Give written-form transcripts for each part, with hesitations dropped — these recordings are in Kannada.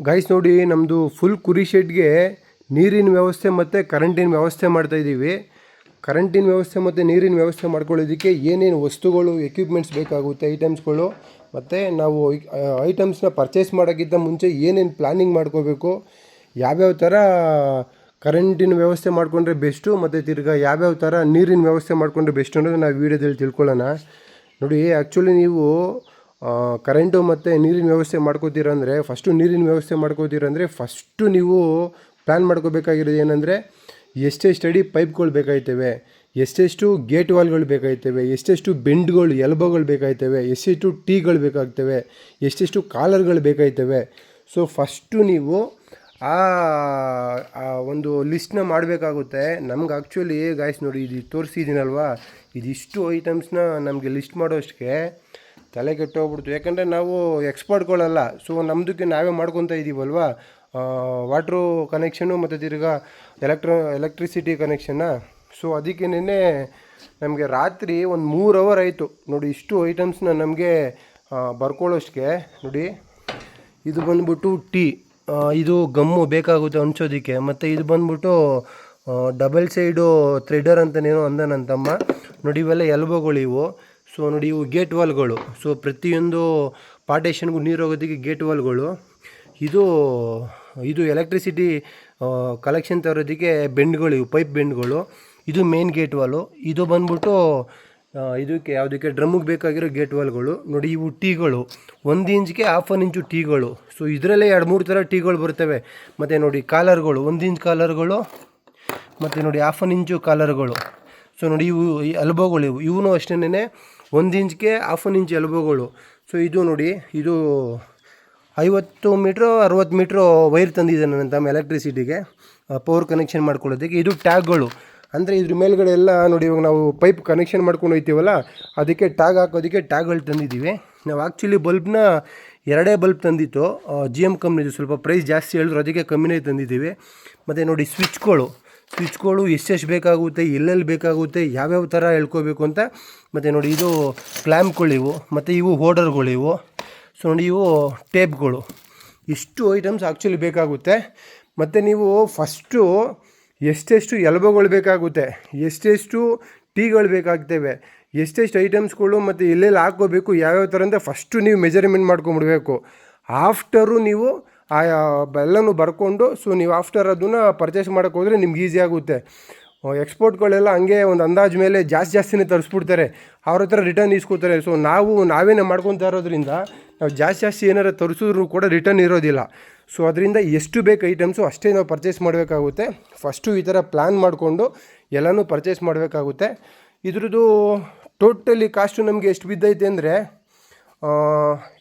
ಗೈಸ್ ನೋಡಿ, ನಮ್ಮದು ಫುಲ್ ಕುರಿ ಶೆಡ್ಗೆ ನೀರಿನ ವ್ಯವಸ್ಥೆ ಮತ್ತು ಕರೆಂಟಿನ ವ್ಯವಸ್ಥೆ ಮಾಡ್ತಾಯಿದ್ದೀವಿ. ಕರೆಂಟಿನ ವ್ಯವಸ್ಥೆ ಮತ್ತು ನೀರಿನ ವ್ಯವಸ್ಥೆ ಮಾಡ್ಕೊಳ್ಳೋದಕ್ಕೆ ಏನೇನು ವಸ್ತುಗಳು, ಎಕ್ವಿಪ್ಮೆಂಟ್ಸ್ ಬೇಕಾಗುತ್ತೆ, ಐಟಮ್ಸ್ಗಳು, ಮತ್ತು ನಾವು ಐಟಮ್ಸ್ನ ಪರ್ಚೇಸ್ ಮಾಡೋಕ್ಕಿಂತ ಮುಂಚೆ ಏನೇನು ಪ್ಲ್ಯಾನಿಂಗ್ ಮಾಡ್ಕೋಬೇಕು, ಯಾವ್ಯಾವ ಥರ ಕರೆಂಟಿನ ವ್ಯವಸ್ಥೆ ಮಾಡಿಕೊಂಡ್ರೆ ಬೆಸ್ಟು, ಮತ್ತು ತಿರ್ಗಿ ಯಾವ್ಯಾವ ಥರ ನೀರಿನ ವ್ಯವಸ್ಥೆ ಮಾಡಿಕೊಂಡ್ರೆ ಬೆಸ್ಟ್ ಅನ್ನೋದು ನಾವು ವೀಡಿಯೋದಲ್ಲಿ ತಿಳ್ಕೊಳ್ಳೋಣ. ನೋಡಿ, ಆ್ಯಕ್ಚುಲಿ ನೀವು ಕರೆಂಟು ಮತ್ತು ನೀರಿನ ವ್ಯವಸ್ಥೆ ಮಾಡ್ಕೋತೀರಂದರೆ ಫಸ್ಟು ನೀವು ಪ್ಲ್ಯಾನ್ ಮಾಡ್ಕೋಬೇಕಾಗಿರೋದು ಏನಂದರೆ, ಎಷ್ಟೆಷ್ಟು ಅಡಿ ಪೈಪ್ಗಳು ಬೇಕಾಯ್ತವೆ, ಎಷ್ಟೆಷ್ಟು ಗೇಟ್ ವಾಲ್ಗಳು ಬೇಕಾಯ್ತವೆ, ಎಷ್ಟೆಷ್ಟು ಬೆಂಡ್ಗಳು, ಎಲ್ಬೋಗಳು ಬೇಕಾಯ್ತವೆ, ಎಷ್ಟೆಷ್ಟು ಟೀಗಳು ಬೇಕಾಗ್ತವೆ, ಎಷ್ಟೆಷ್ಟು ಕಾಲರ್ಗಳು ಬೇಕಾಯ್ತವೆ. ಸೊ ಫಸ್ಟು ನೀವು ಆ ಒಂದು ಲಿಸ್ಟ್ನ ಮಾಡಬೇಕಾಗುತ್ತೆ. ನಮ್ಗೆ ಆ್ಯಕ್ಚುಲಿ ಗಾಯ್ಸ್ ನೋಡಿ, ಇದು ತೋರಿಸಿದ್ದೀನಲ್ವಾ, ಇದಿಷ್ಟು ಐಟಮ್ಸ್ನ ನಮಗೆ ಲಿಸ್ಟ್ ಮಾಡೋಷ್ಟಕ್ಕೆ ತಲೆ ಕೆಟ್ಟೋಗ್ಬಿಡ್ತು. ಯಾಕಂದರೆ ನಾವು ಎಕ್ಸ್ಪರ್ಟ್ಗಳಲ್ಲ. ಸೊ ನಮ್ಮದಕ್ಕೆ ನಾವೇ ಮಾಡ್ಕೊತಾ ಇದ್ದೀವಲ್ವ, ವಾಟ್ರು ಕನೆಕ್ಷನ್ನು ಮತ್ತು ತಿರ್ಗಾ ಎಲೆಕ್ಟ್ರಿಸಿಟಿ ಕನೆಕ್ಷನ್ನ. ಸೊ ಅದಕ್ಕೇನೆ ನಮಗೆ ರಾತ್ರಿ ಒಂದು 3 ಅವರ್ ಆಯಿತು ನೋಡಿ, ಇಷ್ಟು ಐಟಮ್ಸ್ನ ನಮಗೆ ಬರ್ಕೊಳ್ಳೋಷ್ಟಕ್ಕೆ. ನೋಡಿ, ಇದು ಬಂದ್ಬಿಟ್ಟು ಟೀ, ಇದು ಗಮ್ಮು ಬೇಕಾಗುತ್ತೆ ಹಂಚೋದಕ್ಕೆ, ಮತ್ತು ಇದು ಬಂದ್ಬಿಟ್ಟು ಡಬಲ್ ಸೈಡು ಥ್ರೆಡರ್ ಅಂತನೇನೋ ಅಂದ ನನ್ನ ತಮ್ಮ. ನೋಡಿ, ಇವೆಲ್ಲ ಎಲ್ಬೋಗಳು ಇವು. ಸೊ ನೋಡಿ, ಇವು ಗೇಟ್ ವಾಲ್ಗಳು. ಸೊ ಪ್ರತಿಯೊಂದು ಪಾರ್ಟೇಷನ್ಗೂ ನೀರು ಹೋಗೋದಕ್ಕೆ ಗೇಟ್ ವಾಲ್ಗಳು. ಇದು ಎಲೆಕ್ಟ್ರಿಸಿಟಿ ಕಲೆಕ್ಷನ್ ತರೋದಕ್ಕೆ ಬೆಂಡ್ಗಳು, ಇವು ಪೈಪ್ ಬೆಂಡ್ಗಳು. ಇದು ಮೇನ್ ಗೇಟ್ ವಾಲು. ಇದು ಬಂದ್ಬಿಟ್ಟು ಯಾವುದಕ್ಕೆ ಡ್ರಮ್ಮಿಗೆ ಬೇಕಾಗಿರೋ ಗೇಟ್ ವಾಲ್ಗಳು. ನೋಡಿ, ಇವು ಟೀಗಳು, 1 ಇಂಚ್ಗೆ 1/2 ಇಂಚು ಟೀಗಳು. ಸೊ ಇದರಲ್ಲೇ 2-3 ಥರ ಟೀಗಳು ಬರ್ತವೆ. ಮತ್ತು ನೋಡಿ, ಕಾಲರ್ಗಳು, 1 ಇಂಚ್ ಕಾಲರ್ಗಳು, ಮತ್ತು ನೋಡಿ 1/2 ಇಂಚು ಕಾಲರ್ಗಳು. ಸೊ ನೋಡಿ, ಇವು ಎಲ್ಬೋಗಳು, ಇವೂ ಅಷ್ಟೇ 1 ಇಂಚ್ಗೆ 1/2 ಇಂಚ್ ಎಲ್ಬೋಗಳು. ಸೊ ಇದು ನೋಡಿ, ಇದು 50 ಮೀಟ್ರು 60 ಮೀಟ್ರು ವೈರ್ ತಂದಿದ್ದಾನೆ ನನ್ನ ತಮ್ಮ ಎಲೆಕ್ಟ್ರಿಸಿಟಿಗೆ ಪವರ್ ಕನೆಕ್ಷನ್ ಮಾಡ್ಕೊಳ್ಳೋದಕ್ಕೆ. ಇದು ಟ್ಯಾಗ್ಗಳು, ಅಂದರೆ ಇದ್ರ ಮೇಲ್ಗಡೆ ಎಲ್ಲ ನೋಡಿ, ಇವಾಗ ನಾವು ಪೈಪ್ ಕನೆಕ್ಷನ್ ಮಾಡ್ಕೊಂಡು ಹೋಗ್ತೀವಲ್ಲ, ಅದಕ್ಕೆ ಟ್ಯಾಗ್ ಹಾಕೋದಕ್ಕೆ ಟ್ಯಾಗ್ಗಳು ತಂದಿದ್ದೀವಿ. ನಾವು ಆ್ಯಕ್ಚುಲಿ ಬಲ್ಬ್ನ 2 ಬಲ್ಬ್ ತಂದಿತ್ತು, GM ಕಂಪ್ನಿದು. ಸ್ವಲ್ಪ ಪ್ರೈಸ್ ಜಾಸ್ತಿ ಹೇಳಿದ್ರು, ಅದಕ್ಕೆ ಕಮ್ಮಿನೇ ತಂದಿದ್ದೀವಿ. ಮತ್ತು ನೋಡಿ, ಸ್ವಿಚ್ಗಳು ಎಷ್ಟೆಷ್ಟು ಬೇಕಾಗುತ್ತೆ, ಎಲ್ಲೆಲ್ಲಿ ಬೇಕಾಗುತ್ತೆ, ಯಾವ್ಯಾವ ಥರ ಹೇಳ್ಕೋಬೇಕು ಅಂತ. ಮತ್ತು ನೋಡಿ, ಇದು ಕ್ಲ್ಯಾಂಪ್ಗಳಿವು, ಮತ್ತು ಇವು ಹೋಲ್ಡರ್ಗಳಿವು. ಸೊ ನೋಡಿ, ಇವು ಟೇಪ್ಗಳು. ಇಷ್ಟು ಐಟಮ್ಸ್ ಆ್ಯಕ್ಚುಲಿ ಬೇಕಾಗುತ್ತೆ. ಮತ್ತು ನೀವು ಫಸ್ಟು ಎಷ್ಟೆಷ್ಟು ಎಲ್ಬೋಗಳು ಬೇಕಾಗುತ್ತೆ, ಎಷ್ಟೆಷ್ಟು ಟೀಗಳು ಬೇಕಾಗ್ತವೆ, ಎಷ್ಟೆಷ್ಟು ಐಟಮ್ಸ್ಗಳು, ಮತ್ತು ಎಲ್ಲೆಲ್ಲಿ ಹಾಕ್ಕೋಬೇಕು, ಯಾವ್ಯಾವ ಥರ ಅಂತ ಫಸ್ಟು ನೀವು ಮೆಜರ್ಮೆಂಟ್ ಮಾಡ್ಕೊಂಬಿಡ್ಬೇಕು. ಆಫ್ಟರು ನೀವು ಎಲ್ಲನೂ ಬರ್ಕೊಂಡು, ಸೊ ನೀವು ಆಫ್ಟರ್ ಅದನ್ನು ಪರ್ಚೇಸ್ ಮಾಡೋಕ್ಕೆ ಹೋದರೆ ನಿಮ್ಗೆ ಈಸಿ ಆಗುತ್ತೆ. ಎಕ್ಸ್ಪೋರ್ಟ್ಗಳೆಲ್ಲ ಹಂಗೆ ಒಂದು ಅಂದಾಜು ಮೇಲೆ ಜಾಸ್ತಿನೇ ತರಿಸ್ಬಿಡ್ತಾರೆ, ಅವ್ರ ಹತ್ರ ರಿಟರ್ನ್ ಇಸ್ಕೊತಾರೆ. ಸೊ ನಾವೇನೇ ಮಾಡ್ಕೊತಾ ಇರೋದ್ರಿಂದ ನಾವು ಜಾಸ್ತಿ ಏನಾರು ತರಿಸಿದ್ರು ಕೂಡ ರಿಟರ್ನ್ ಇರೋದಿಲ್ಲ. ಸೊ ಅದರಿಂದ ಎಷ್ಟು ಬೇಕು ಐಟಮ್ಸು ಅಷ್ಟೇ ನಾವು ಪರ್ಚೇಸ್ ಮಾಡಬೇಕಾಗುತ್ತೆ. ಫಸ್ಟು ಈ ಥರ ಪ್ಲ್ಯಾನ್ ಮಾಡಿಕೊಂಡು ಎಲ್ಲನೂ ಪರ್ಚೇಸ್ ಮಾಡಬೇಕಾಗುತ್ತೆ. ಇದ್ರದ್ದು ಟೋಟಲಿ ಕಾಸ್ಟು ನಮಗೆ ಎಷ್ಟು ಬಿದ್ದೈತೆ ಅಂದರೆ,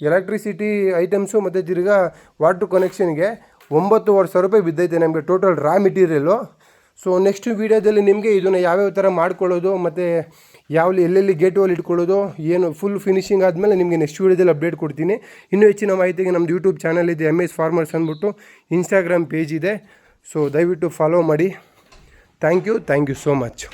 ಎಲೆಕ್ಟ್ರಿಸಿಟಿ ಐಟಮ್ಸು ಮತ್ತು ತಿರ್ಗಾ ವಾಟ್ರ್ ಕನೆಕ್ಷನ್ಗೆ 9,500 ರೂಪಾಯಿ ಬಿದ್ದೈತೆ ನಮಗೆ ಟೋಟಲ್ ರಾ ಮೆಟೀರಿಯಲು. ಸೊ ನೆಕ್ಸ್ಟ್ ವೀಡಿಯೋದಲ್ಲಿ ನಿಮಗೆ ಇದನ್ನು ಯಾವ್ಯಾವ ಥರ ಮಾಡ್ಕೊಳ್ಳೋದು, ಮತ್ತು ಎಲ್ಲೆಲ್ಲಿ ಗೇಟ್ ವಾಲ್ ಇಟ್ಕೊಳ್ಳೋದು, ಏನು ಫುಲ್ ಫಿನಿಷಿಂಗ್ ಆದಮೇಲೆ ನಿಮಗೆ ನೆಕ್ಸ್ಟ್ ವೀಡಿಯೋದಲ್ಲಿ ಅಪ್ಡೇಟ್ ಕೊಡ್ತೀನಿ. ಇನ್ನೂ ಹೆಚ್ಚಿನ ಮಾಹಿತಿಗೆ ನಮ್ಮದು ಯೂಟ್ಯೂಬ್ ಚಾನಲ್ ಇದೆ, MS ಫಾರ್ಮರ್ಸ್ ಅಂದ್ಬಿಟ್ಟು. ಇನ್ಸ್ಟಾಗ್ರಾಮ್ ಪೇಜ್ ಇದೆ. ಸೊ ದಯವಿಟ್ಟು ಫಾಲೋ ಮಾಡಿ. Thank you so much.